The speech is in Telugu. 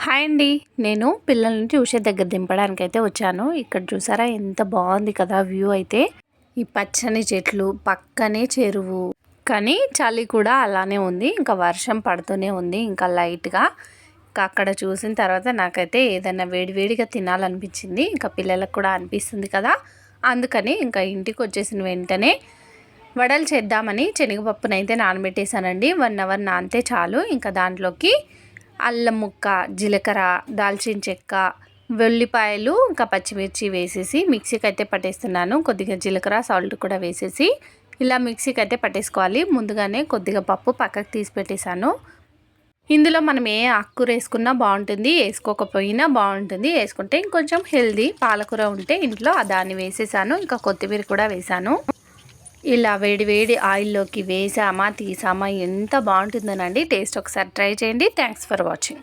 హాయ్ అండి. నేను పిల్లల్ని ట్యూషన్ దగ్గర దింపడానికైతే వచ్చాను. ఇక్కడ చూసారా ఎంత బాగుంది కదా వ్యూ అయితే. ఈ పచ్చని చెట్లు పక్కనే చెరువు. కానీ చలి కూడా అలానే ఉంది. ఇంకా వర్షం పడుతూనే ఉంది ఇంకా లైట్గా. ఇంకా అక్కడ చూసిన తర్వాత నాకైతే ఏదైనా వేడివేడిగా తినాలనిపించింది. ఇంకా పిల్లలకు కూడా అనిపిస్తుంది కదా. అందుకని ఇంకా ఇంటికి వచ్చేసిన వెంటనే వడలు చేద్దామని శనగపప్పునైతే నానబెట్టేశానండి. 1 అవర్ నానితే చాలు. ఇంకా దాంట్లోకి అల్లం ముక్క, జీలకర్ర, దాల్చిన చెక్క, వెల్లిపాయలు, ఇంకా పచ్చిమిర్చి వేసేసి మిక్సీకి అయితే పట్టేస్తున్నాను. కొద్దిగా జీలకర్ర, సాల్ట్ కూడా వేసేసి ఇలా మిక్సీకి అయితే పట్టేసుకోవాలి. ముందుగానే కొద్దిగా పప్పు పక్కకు తీసి పెట్టేశాను. ఇందులో మనం ఏ ఆకుకూర వేసుకున్నా బాగుంటుంది, వేసుకోకపోయినా బాగుంటుంది. వేసుకుంటే ఇంకొంచెం హెల్దీ. పాలకూర ఉంటే ఇంట్లో దాన్ని వేసేసాను. ఇంకా కొత్తిమీర కూడా వేసాను. ఇలా వేడి ఆయిల్లోకి వేసామా తీసామా ఎంత బాగుంటుందోనండి. టేస్ట్ ఒకసారి ట్రై చేయండి. Thanks for watching.